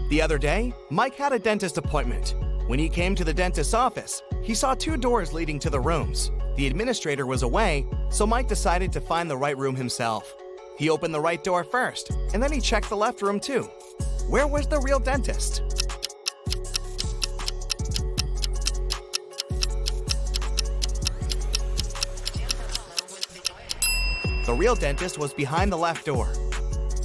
The other day, Mike had a dentist appointment. When he came to the dentist's office, he saw 2 doors leading to the rooms. The administrator was away, so Mike decided to find the right room himself. He opened the right door first, and then he checked the left room too. Where was the real dentist? The real dentist was behind the left door.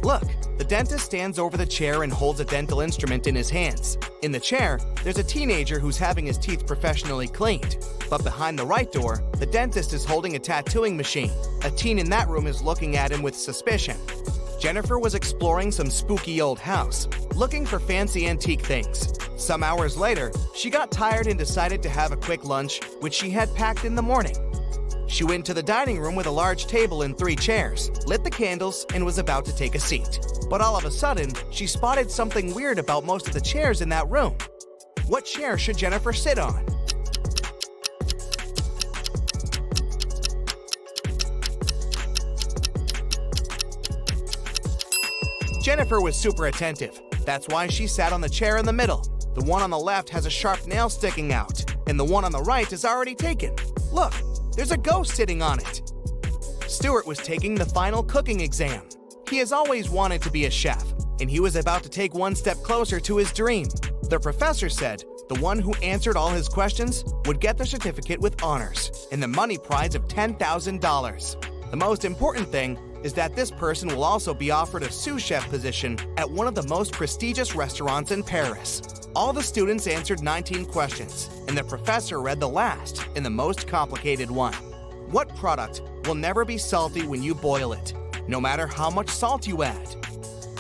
Look, the dentist stands over the chair and holds a dental instrument in his hands. In the chair, there's a teenager who's having his teeth professionally cleaned. But behind the right door, the dentist is holding a tattooing machine. A teen in that room is looking at him with suspicion. Jennifer was exploring some spooky old house, looking for fancy antique things. Some hours later, she got tired and decided to have a quick lunch, which she had packed in the morning. She went to the dining room with a large table and 3 chairs, lit the candles, and was about to take a seat. But all of a sudden, she spotted something weird about most of the chairs in that room. What chair should Jennifer sit on? Jennifer was super attentive. That's why she sat on the chair in the middle. The one on the left has a sharp nail sticking out, and the one on the right is already taken. Look! There's a ghost sitting on it. Stuart was taking the final cooking exam. He has always wanted to be a chef, and he was about to take one step closer to his dream. The professor said the one who answered all his questions would get the certificate with honors and the money prize of $10,000. The most important thing is that this person will also be offered a sous chef position at one of the most prestigious restaurants in Paris. All the students answered 19 questions, and the professor read the last and the most complicated one. What product will never be salty when you boil it, no matter how much salt you add?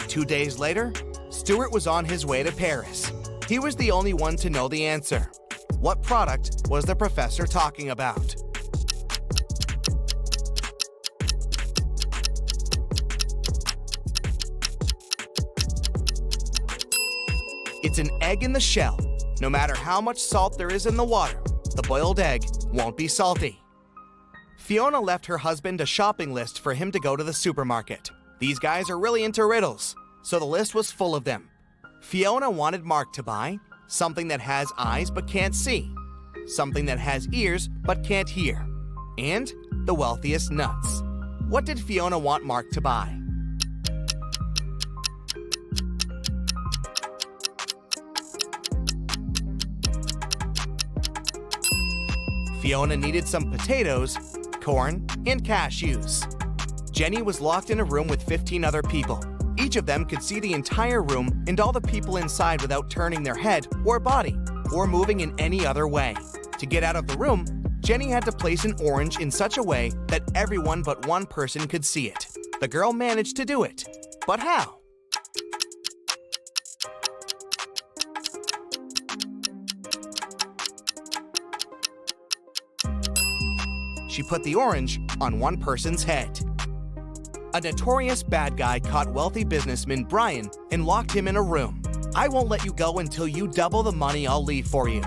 2 days later, Stuart was on his way to Paris. He was the only one to know the answer. What product was the professor talking about? It's an egg in the shell. No matter how much salt there is in the water, the boiled egg won't be salty. Fiona left her husband a shopping list for him to go to the supermarket. These guys are really into riddles, so the list was full of them. Fiona wanted Mark to buy something that has eyes but can't see, something that has ears but can't hear, and the wealthiest nuts. What did Fiona want Mark to buy? Fiona needed some potatoes, corn, and cashews. Jenny was locked in a room with 15 other people. Each of them could see the entire room and all the people inside without turning their head or body or moving in any other way. To get out of the room, Jenny had to place an orange in such a way that everyone but one person could see it. The girl managed to do it. But how? She put the orange on one person's head. A notorious bad guy caught wealthy businessman Brian and locked him in a room. "I won't let you go until you double the money I'll leave for you."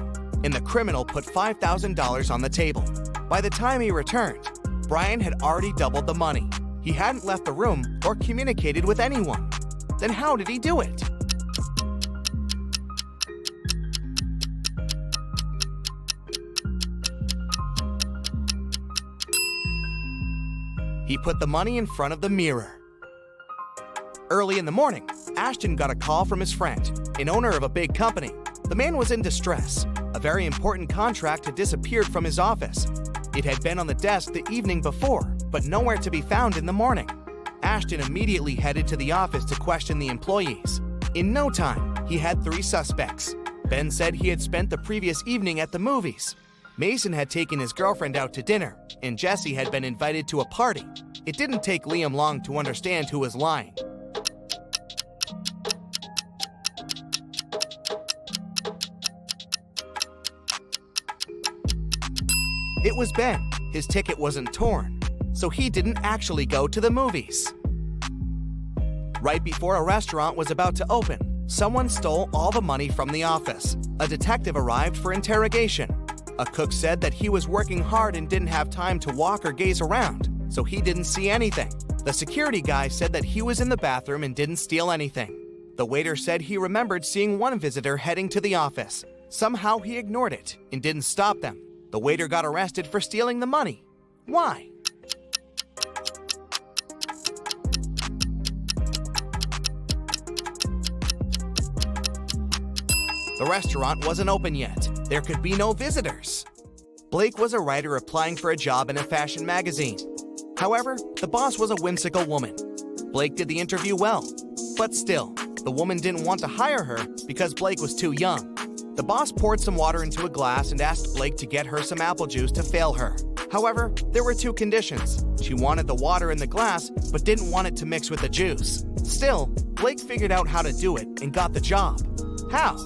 And the criminal put $5,000 on the table. By the time he returned, Brian had already doubled the money. He hadn't left the room or communicated with anyone. Then how did he do it? He put the money in front of the mirror. Early in the morning, Ashton got a call from his friend, an owner of a big company. The man was in distress. A very important contract had disappeared from his office. It had been on the desk the evening before, but nowhere to be found in the morning. Ashton immediately headed to the office to question the employees. In no time, he had 3 suspects. Ben said he had spent the previous evening at the movies. Mason had taken his girlfriend out to dinner, and Jesse had been invited to a party. It didn't take Liam long to understand who was lying. It was Ben. His ticket wasn't torn, so he didn't actually go to the movies. Right before a restaurant was about to open, someone stole all the money from the office. A detective arrived for interrogation. A cook said that he was working hard and didn't have time to walk or gaze around, so he didn't see anything. The security guy said that he was in the bathroom and didn't steal anything. The waiter said he remembered seeing one visitor heading to the office. Somehow he ignored it and didn't stop them. The waiter got arrested for stealing the money. Why? The restaurant wasn't open yet. There could be no visitors. Blake was a writer applying for a job in a fashion magazine. However, the boss was a whimsical woman. Blake did the interview well, but still, the woman didn't want to hire her because Blake was too young. The boss poured some water into a glass and asked Blake to get her some apple juice to fail her. However, there were two conditions. She wanted the water in the glass, but didn't want it to mix with the juice. Still, Blake figured out how to do it and got the job. How?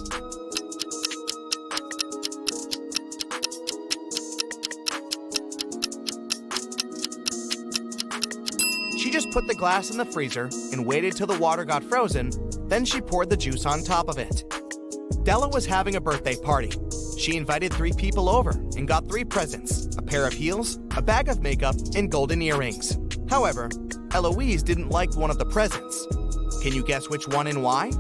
She just put the glass in the freezer and waited till the water got frozen, then she poured the juice on top of it. Della was having a birthday party. She invited 3 people over and got 3 presents, a pair of heels, a bag of makeup, and golden earrings. However, Eloise didn't like one of the presents. Can you guess which one and why?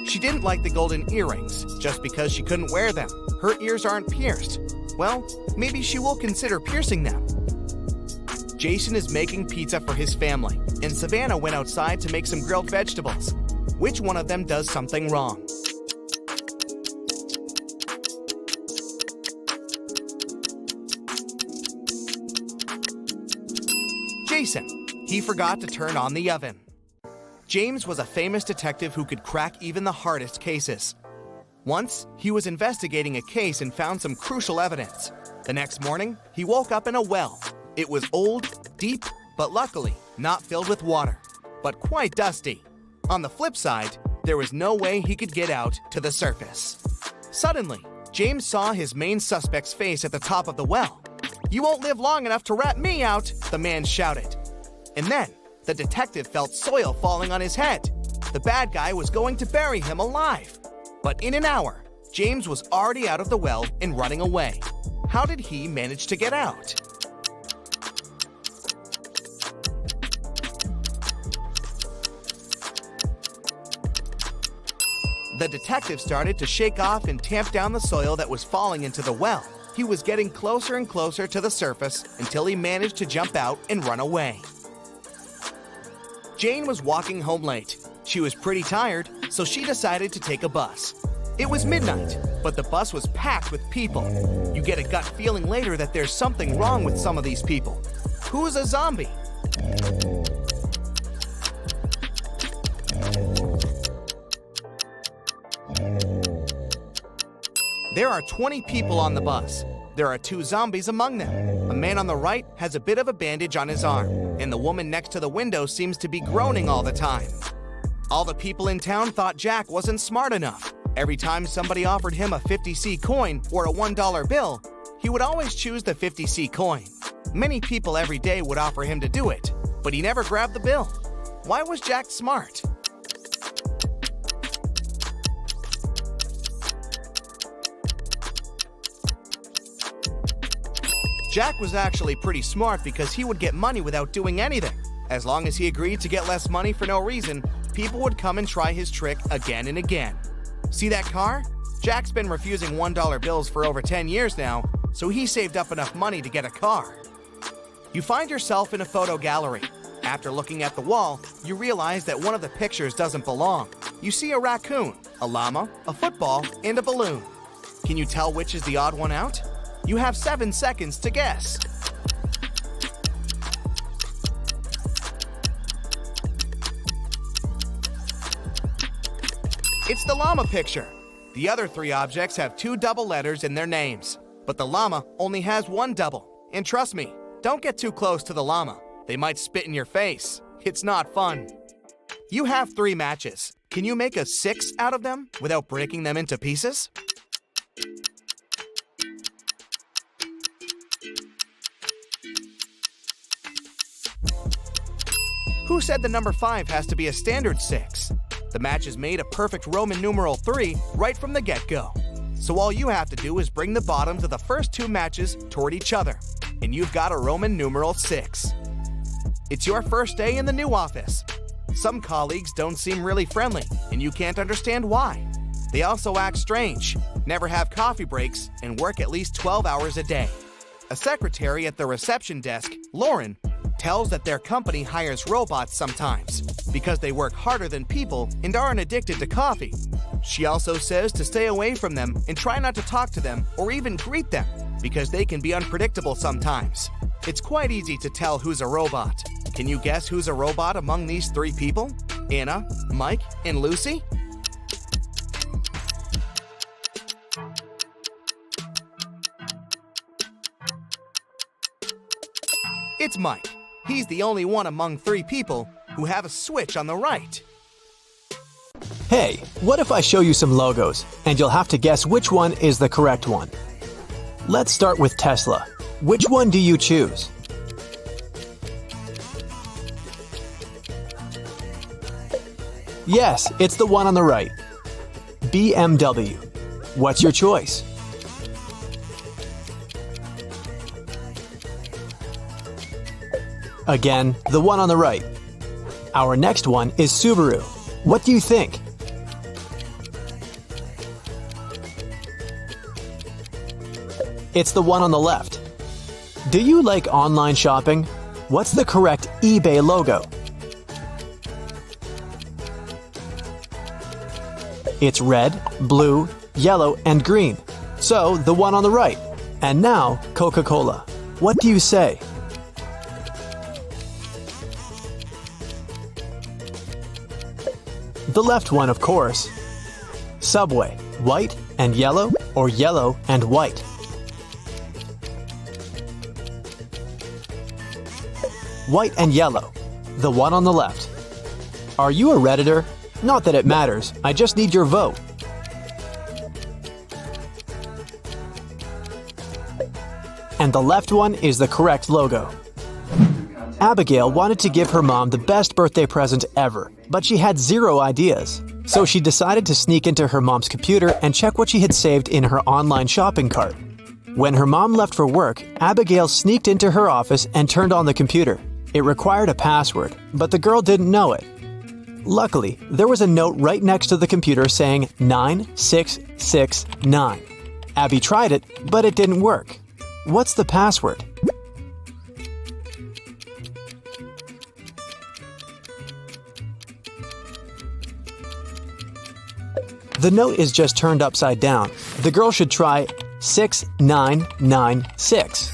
She didn't like the golden earrings just because she couldn't wear them. Her ears aren't pierced. Well, maybe she will consider piercing them. Jason is making pizza for his family, and Savannah went outside to make some grilled vegetables. Which one of them does something wrong? Jason. He forgot to turn on the oven. James was a famous detective who could crack even the hardest cases. Once, he was investigating a case and found some crucial evidence. The next morning, he woke up in a well. It was old, deep, but luckily not filled with water, but quite dusty. On the flip side, there was no way he could get out to the surface. Suddenly, James saw his main suspect's face at the top of the well. "You won't live long enough to rat me out," the man shouted. And then, the detective felt soil falling on his head. The bad guy was going to bury him alive. But in an hour, James was already out of the well and running away. How did he manage to get out? The detective started to shake off and tamp down the soil that was falling into the well. He was getting closer and closer to the surface until he managed to jump out and run away. Jane was walking home late. She was pretty tired, so she decided to take a bus. It was midnight, but the bus was packed with people. You get a gut feeling later that there's something wrong with some of these people. Who's a zombie? There are 20 people on the bus. There are 2 zombies among them. A man on the right has a bit of a bandage on his arm, and the woman next to the window seems to be groaning all the time. All the people in town thought Jack wasn't smart enough. Every time somebody offered him a 50C coin or a $1 bill, he would always choose the 50C coin. Many people every day would offer him to do it, but he never grabbed the bill. Why was Jack smart? Jack was actually pretty smart because he would get money without doing anything. As long as he agreed to get less money for no reason, people would come and try his trick again and again. See that car? Jack's been refusing $1 bills for over 10 years now, so he saved up enough money to get a car. You find yourself in a photo gallery. After looking at the wall, you realize that one of the pictures doesn't belong. You see a raccoon, a llama, a football, and a balloon. Can you tell which is the odd one out? You have 7 seconds to guess. It's the llama picture. The other 3 objects have 2 double letters in their names, but the llama only has 1 double. And trust me, don't get too close to the llama. They might spit in your face. It's not fun. You have 3 matches. Can you make a 6 out of them without breaking them into pieces? Who said the number 5 has to be a standard 6? The matches made a perfect Roman numeral 3 right from the get-go. So all you have to do is bring the bottoms of the first two matches toward each other, and you've got a Roman numeral 6. It's your first day in the new office. Some colleagues don't seem really friendly, and you can't understand why. They also act strange, never have coffee breaks, and work at least 12 hours a day. A secretary at the reception desk, Lauren, tells that their company hires robots sometimes because they work harder than people and aren't addicted to coffee. She also says to stay away from them and try not to talk to them or even greet them because they can be unpredictable sometimes. It's quite easy to tell who's a robot. Can you guess who's a robot among these three people? Anna, Mike, and Lucy? It's Mike. He's the only one among three people who have a switch on the right. Hey, what if I show you some logos, and you'll have to guess which one is the correct one? Let's start with Tesla. Which one do you choose? Yes, it's the one on the right. BMW. What's your choice? Again, the one on the right. Our next one is Subaru. What do you think? It's the one on the left. Do you like online shopping? What's the correct eBay logo? It's red, blue, yellow, and green. So, the one on the right. And now, Coca-Cola. What do you say? The left one, of course. Subway, white and yellow, or yellow and white? White and yellow, the one on the left. Are you a Redditor? Not that it matters, I just need your vote. And the left one is the correct logo. Abigail wanted to give her mom the best birthday present ever, but she had zero ideas. So she decided to sneak into her mom's computer and check what she had saved in her online shopping cart. When her mom left for work, Abigail sneaked into her office and turned on the computer. It required a password, but the girl didn't know it. Luckily, there was a note right next to the computer saying 9669. Abby tried it, but it didn't work. What's the password? The note is just turned upside down. The girl should try 6996.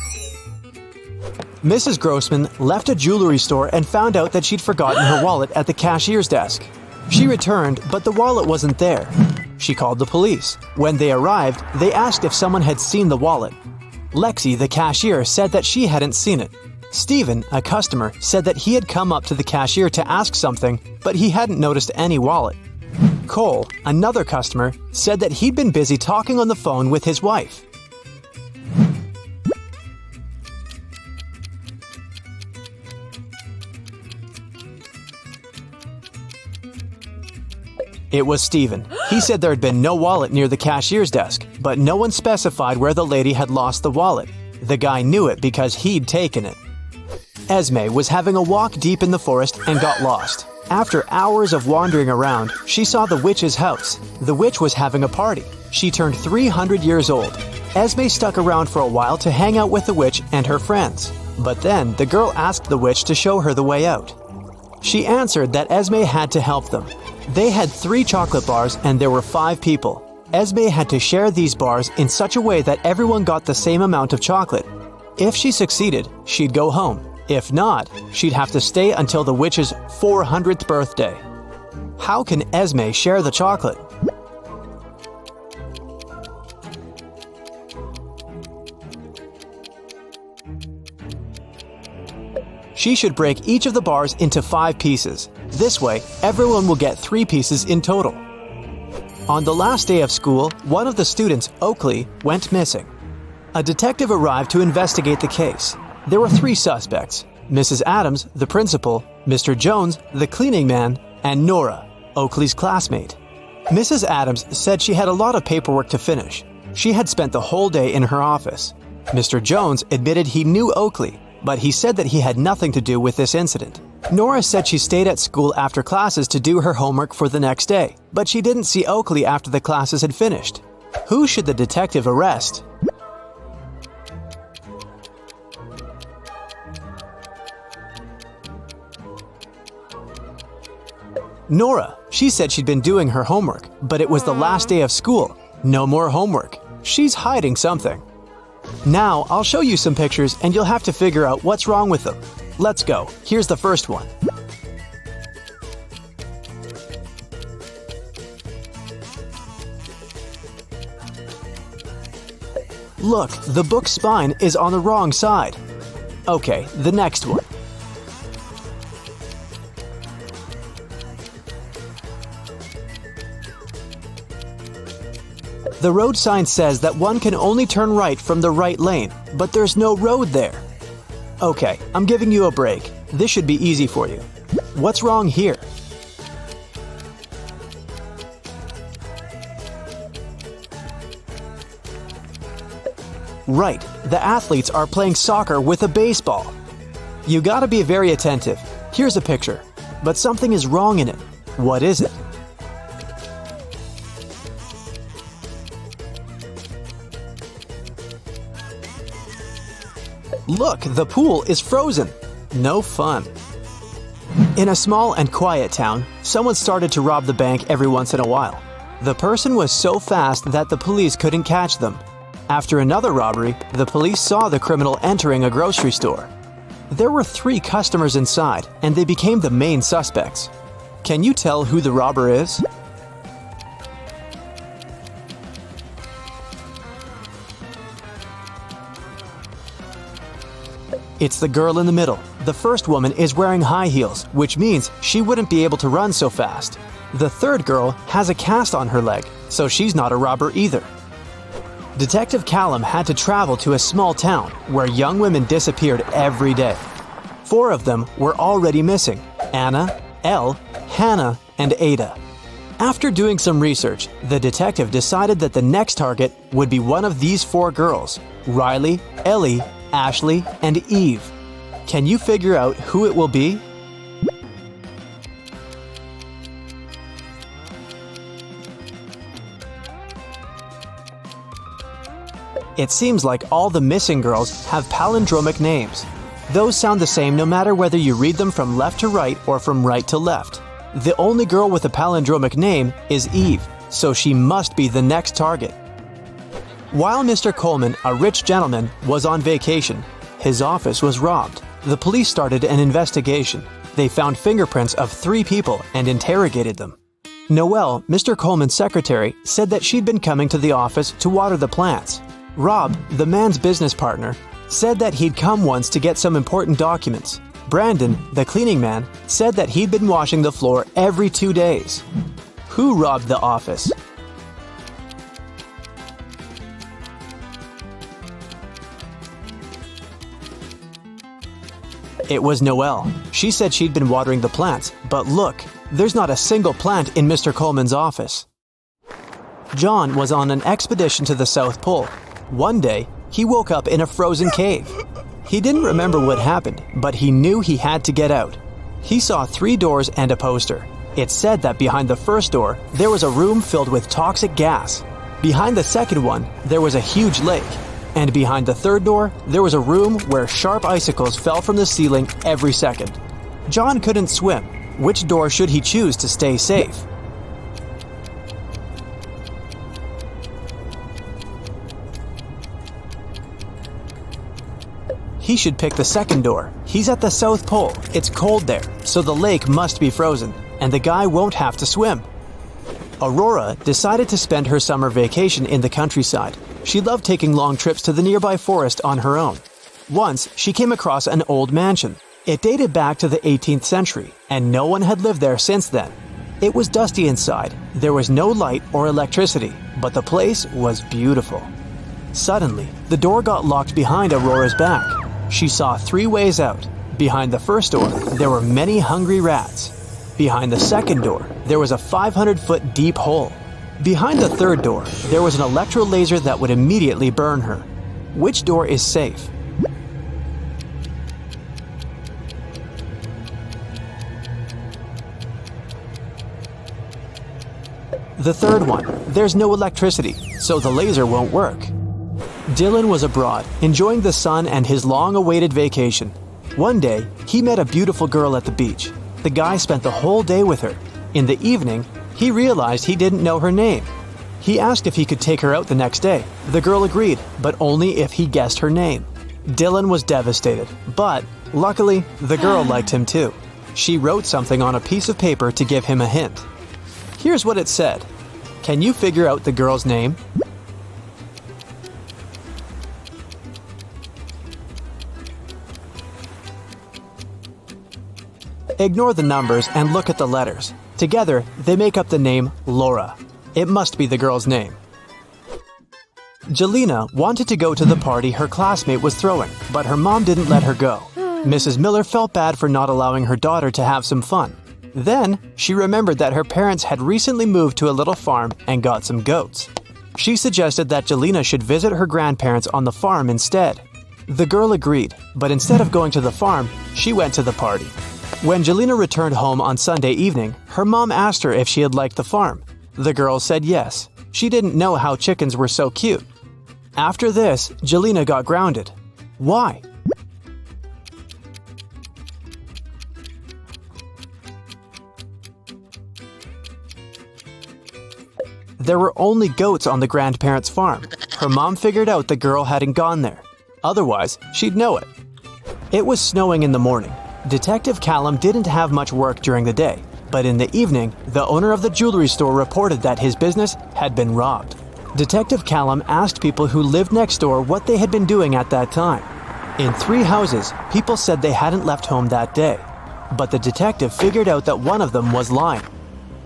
Mrs. Grossman left a jewelry store and found out that she'd forgotten her wallet at the cashier's desk. She returned, but the wallet wasn't there. She called the police. When they arrived, they asked if someone had seen the wallet. Lexi, the cashier, said that she hadn't seen it. Stephen, a customer, said that he had come up to the cashier to ask something, but he hadn't noticed any wallet. Cole, another customer, said that he'd been busy talking on the phone with his wife. It was Stephen. He said there had been no wallet near the cashier's desk, but no one specified where the lady had lost the wallet. The guy knew it because he'd taken it. Esme was having a walk deep in the forest and got lost. After hours of wandering around, she saw the witch's house. The witch was having a party. She turned 300 years old. Esme stuck around for a while to hang out with the witch and her friends. But then the girl asked the witch to show her the way out. She answered that Esme had to help them. They had 3 chocolate bars and there were 5 people. Esme had to share these bars in such a way that everyone got the same amount of chocolate. If she succeeded, she'd go home. If not, she'd have to stay until the witch's 400th birthday. How can Esme share the chocolate? She should break each of the bars into 5 pieces. This way, everyone will get 3 pieces in total. On the last day of school, one of the students, Oakley, went missing. A detective arrived to investigate the case. There were 3 suspects: Mrs. Adams, the principal, Mr. Jones, the cleaning man, and Nora, Oakley's classmate. Mrs. Adams said she had a lot of paperwork to finish. She had spent the whole day in her office. Mr. Jones admitted he knew Oakley, but he said that he had nothing to do with this incident. Nora said she stayed at school after classes to do her homework for the next day, but she didn't see Oakley after the classes had finished. Who should the detective arrest? Nora. She said she'd been doing her homework, but it was the last day of school. No more homework. She's hiding something. Now, I'll show you some pictures and you'll have to figure out what's wrong with them. Let's go. Here's the first one. Look, the book's spine is on the wrong side. Okay, the next one. The road sign says that one can only turn right from the right lane, but there's no road there. Okay, I'm giving you a break. This should be easy for you. What's wrong here? Right, the athletes are playing soccer with a baseball. You gotta be very attentive. Here's a picture, but something is wrong in it. What is it? Look, the pool is frozen. No fun. In a small and quiet town, someone started to rob the bank every once in a while. The person was so fast that the police couldn't catch them. After another robbery, the police saw the criminal entering a grocery store. There were 3 customers inside, and they became the main suspects. Can you tell who the robber is? It's the girl in the middle. The first woman is wearing high heels, which means she wouldn't be able to run so fast. The third girl has a cast on her leg, so she's not a robber either. Detective Callum had to travel to a small town where young women disappeared every day. 4 of them were already missing: Anna, Elle, Hannah, and Ada. After doing some research, the detective decided that the next target would be one of these 4 girls: Riley, Ellie, Ashley, and Eve. Can you figure out who it will be? It seems like all the missing girls have palindromic names. Those sound the same no matter whether you read them from left to right or from right to left. The only girl with a palindromic name is Eve, so she must be the next target. While Mr. Coleman, a rich gentleman, was on vacation, his office was robbed. The police started an investigation. They found fingerprints of 3 people and interrogated them. Noelle, Mr. Coleman's secretary, said that she'd been coming to the office to water the plants. Rob, the man's business partner, said that he'd come once to get some important documents. Brandon, the cleaning man, said that he'd been washing the floor every 2 days. Who robbed the office? It was Noelle. She said she'd been watering the plants, but look, there's not a single plant in Mr. Coleman's office. John was on an expedition to the South Pole. One day, he woke up in a frozen cave. He didn't remember what happened, but he knew he had to get out. He saw 3 doors and a poster. It said that behind the first door, there was a room filled with toxic gas. Behind the second one, there was a huge lake. And behind the third door, there was a room where sharp icicles fell from the ceiling every second. John couldn't swim. Which door should he choose to stay safe? He should pick the second door. He's at the South Pole. It's cold there, so the lake must be frozen, and the guy won't have to swim. Aurora decided to spend her summer vacation in the countryside. She loved taking long trips to the nearby forest on her own. Once, she came across an old mansion. It dated back to the 18th century, and no one had lived there since then. It was dusty inside. There was no light or electricity, but the place was beautiful. Suddenly, the door got locked behind Aurora's back. She saw 3 ways out. Behind the first door, there were many hungry rats. Behind the second door, there was a 500-foot deep hole. Behind the third door, there was an electro laser that would immediately burn her. Which door is safe? The third one. There's no electricity, so the laser won't work. Dylan was abroad, enjoying the sun and his long-awaited vacation. One day, he met a beautiful girl at the beach. The guy spent the whole day with her. In the evening, he realized he didn't know her name. He asked if he could take her out the next day. The girl agreed, but only if he guessed her name. Dylan was devastated, but luckily, the girl liked him too. She wrote something on a piece of paper to give him a hint. Here's what it said. Can you figure out the girl's name? Ignore the numbers and look at the letters. Together, they make up the name Laura. It must be the girl's name. Jelena wanted to go to the party her classmate was throwing, but her mom didn't let her go. Mrs. Miller felt bad for not allowing her daughter to have some fun. Then, she remembered that her parents had recently moved to a little farm and got some goats. She suggested that Jelena should visit her grandparents on the farm instead. The girl agreed, but instead of going to the farm, she went to the party. When Jelena returned home on Sunday evening, her mom asked her if she had liked the farm. The girl said yes. She didn't know how chickens were so cute. After this, Jelena got grounded. Why? There were only goats on the grandparents' farm. Her mom figured out the girl hadn't gone there. Otherwise, she'd know it. It was snowing in the morning. Detective Callum didn't have much work during the day, but in the evening, the owner of the jewelry store reported that his business had been robbed. Detective Callum asked people who lived next door what they had been doing at that time. In 3 houses, people said they hadn't left home that day, but the detective figured out that one of them was lying.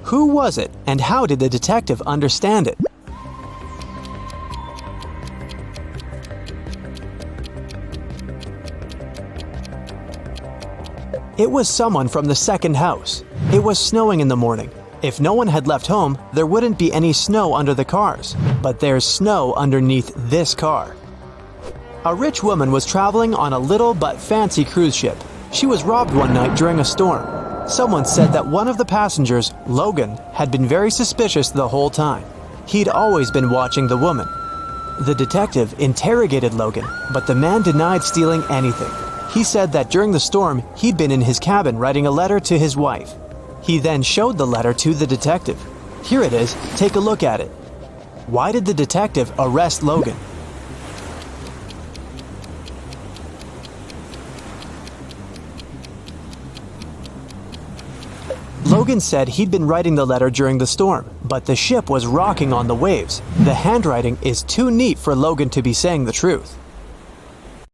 Who was it, and how did the detective understand it? It was someone from the second house. It was snowing in the morning. If no one had left home, there wouldn't be any snow under the cars. But there's snow underneath this car. A rich woman was traveling on a little but fancy cruise ship. She was robbed one night during a storm. Someone said that one of the passengers, Logan, had been very suspicious the whole time. He'd always been watching the woman. The detective interrogated Logan, but the man denied stealing anything. He said that during the storm, he'd been in his cabin writing a letter to his wife. He then showed the letter to the detective. Here it is, take a look at it. Why did the detective arrest Logan? Logan said he'd been writing the letter during the storm, but the ship was rocking on the waves. The handwriting is too neat for Logan to be saying the truth.